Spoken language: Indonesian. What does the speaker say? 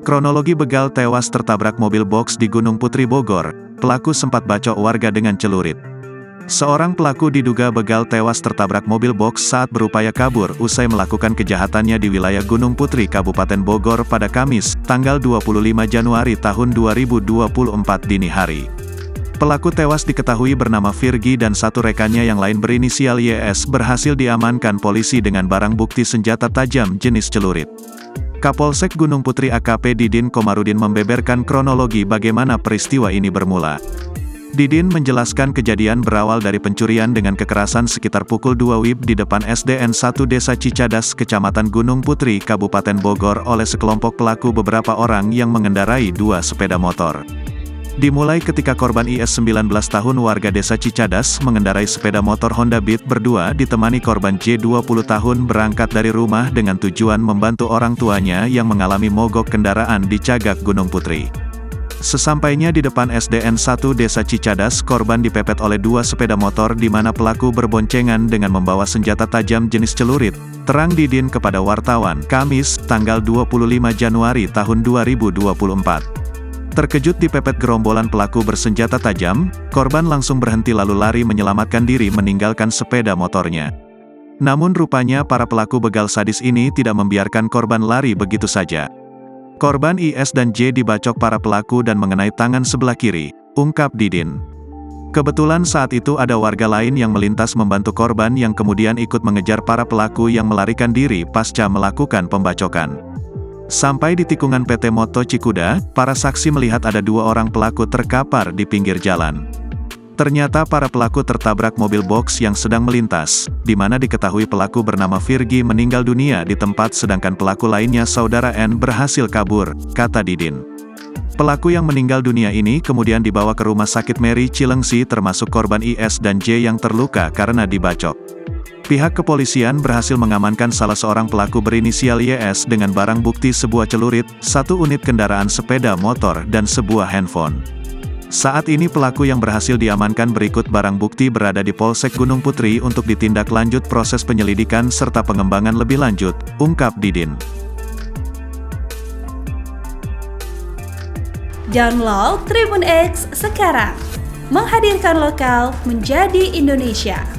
Kronologi begal tewas tertabrak mobil box di Gunung Putri Bogor, pelaku sempat bacok warga dengan celurit. Seorang pelaku diduga begal tewas tertabrak mobil box saat berupaya kabur usai melakukan kejahatannya di wilayah Gunung Putri, Kabupaten Bogor pada Kamis, tanggal 25 Januari tahun 2024 dini hari. Pelaku tewas diketahui bernama Virgi dan satu rekannya yang lain berinisial YS berhasil diamankan polisi dengan barang bukti senjata tajam jenis celurit. Kapolsek Gunung Putri AKP Didin Komarudin membeberkan kronologi bagaimana peristiwa ini bermula. Didin menjelaskan kejadian berawal dari pencurian dengan kekerasan sekitar pukul 2 WIB di depan SDN 1 Desa Cicadas, Kecamatan Gunung Putri, Kabupaten Bogor oleh sekelompok pelaku beberapa orang yang mengendarai dua sepeda motor. Dimulai ketika korban IS 19 tahun warga Desa Cicadas mengendarai sepeda motor Honda Beat berdua ditemani korban J 20 tahun berangkat dari rumah dengan tujuan membantu orang tuanya yang mengalami mogok kendaraan di Cagak Gunung Putri. Sesampainya di depan SDN 1 Desa Cicadas, korban dipepet oleh dua sepeda motor di mana pelaku berboncengan dengan membawa senjata tajam jenis celurit, terang Didin kepada wartawan, Kamis, tanggal 25 Januari tahun 2024. Terkejut dipepet gerombolan pelaku bersenjata tajam, korban langsung berhenti lalu lari menyelamatkan diri meninggalkan sepeda motornya. Namun rupanya para pelaku begal sadis ini tidak membiarkan korban lari begitu saja. Korban IS dan J dibacok para pelaku dan mengenai tangan sebelah kiri, ungkap Didin. Kebetulan saat itu ada warga lain yang melintas membantu korban yang kemudian ikut mengejar para pelaku yang melarikan diri pasca melakukan pembacokan. Sampai di tikungan PT Moto Cikuda, para saksi melihat ada dua orang pelaku terkapar di pinggir jalan. Ternyata para pelaku tertabrak mobil box yang sedang melintas, di mana diketahui pelaku bernama Virgi meninggal dunia di tempat sedangkan pelaku lainnya saudara N berhasil kabur, kata Didin. Pelaku yang meninggal dunia ini kemudian dibawa ke Rumah Sakit Mary Cilengsi termasuk korban IS dan J yang terluka karena dibacok. Pihak kepolisian berhasil mengamankan salah seorang pelaku berinisial YS dengan barang bukti sebuah celurit, satu unit kendaraan sepeda motor dan sebuah handphone. Saat ini pelaku yang berhasil diamankan berikut barang bukti berada di Polsek Gunung Putri untuk ditindak lanjut proses penyelidikan serta pengembangan lebih lanjut, ungkap Didin. Download Tribun X sekarang, menghadirkan lokal menjadi Indonesia.